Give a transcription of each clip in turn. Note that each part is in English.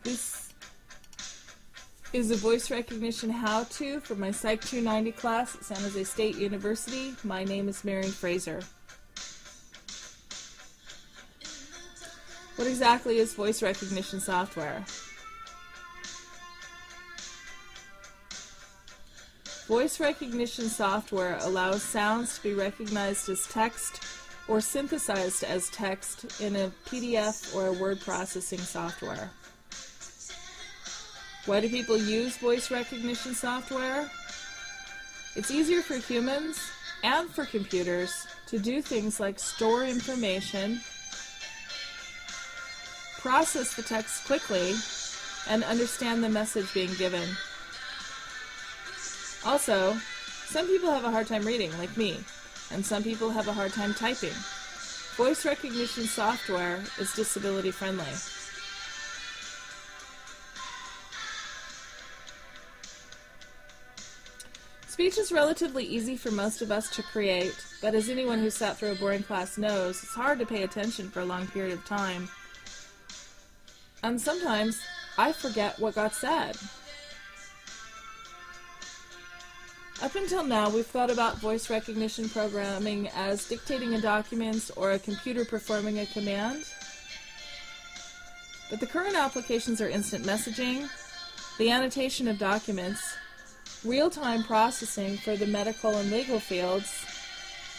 This is a voice recognition how-to for my Psych 290 class at San Jose State University. My name is Marion Fraser. What exactly is voice recognition software? Voice recognition software allows sounds to be recognized as text or synthesized as text in a PDF or a word processing software. Why do people use voice recognition software? It's easier for humans and for computers to do things like store information, process the text quickly, and understand the message being given. Also, some people have a hard time reading, like me, and some people have a hard time typing. Voice recognition software is disability friendly. Speech is relatively easy for most of us to create, but as anyone who sat through a boring class knows, it's hard to pay attention for a long period of time. And sometimes, I forget what got said. Up until now, we've thought about voice recognition programming as dictating a document or a computer performing a command. But the current applications are instant messaging, the annotation of documents, real-time processing for the medical and legal fields,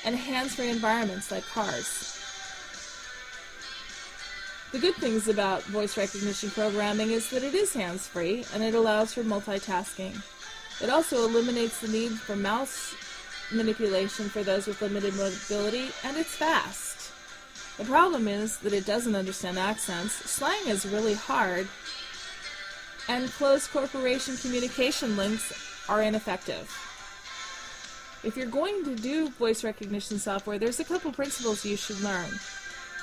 and hands-free environments like cars. The good things about voice recognition programming is that it is hands-free and it allows for multitasking. It also eliminates the need for mouse manipulation for those with limited mobility, and it's fast. The problem is that it doesn't understand accents, slang is really hard, and closed corporation communication links are ineffective. If you're going to do voice recognition software, there's a couple principles you should learn.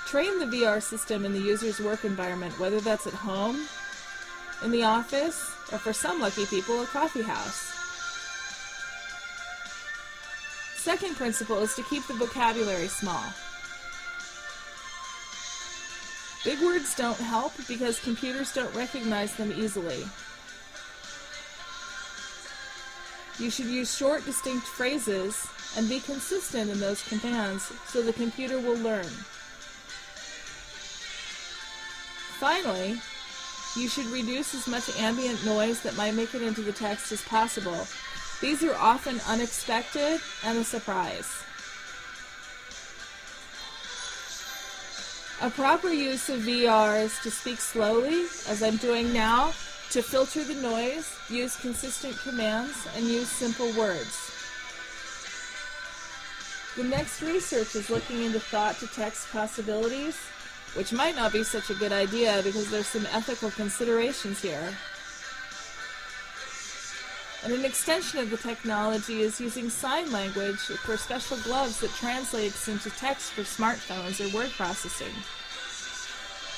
Train the VR system in the user's work environment, whether that's at home, in the office, or for some lucky people, a coffee house. Second principle is to keep the vocabulary small. Big words don't help because computers don't recognize them easily. You should use short, distinct phrases and be consistent in those commands so the computer will learn. Finally, you should reduce as much ambient noise that might make it into the text as possible. These are often unexpected and a surprise. A proper use of VR is to speak slowly, as I'm doing now, to filter the noise, use consistent commands, and use simple words. The next research is looking into thought-to-text possibilities, which might not be such a good idea because there's some ethical considerations here. And an extension of the technology is using sign language for special gloves that translates into text for smartphones or word processing.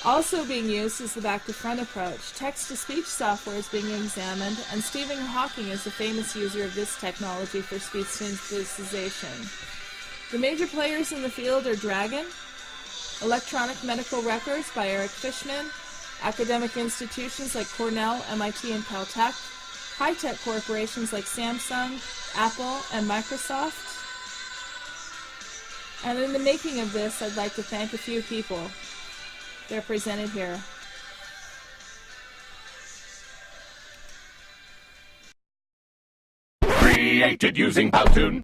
Also being used is the back-to-front approach. Text-to-speech software is being examined, and Stephen Hawking is a famous user of this technology for speech synthesization. The major players in the field are Dragon, Electronic Medical Records by Eric Fishman, academic institutions like Cornell, MIT, and Caltech, high-tech corporations like Samsung, Apple, and Microsoft. And in the making of this, I'd like to thank a few people. They're presented here. Created using Powtoon.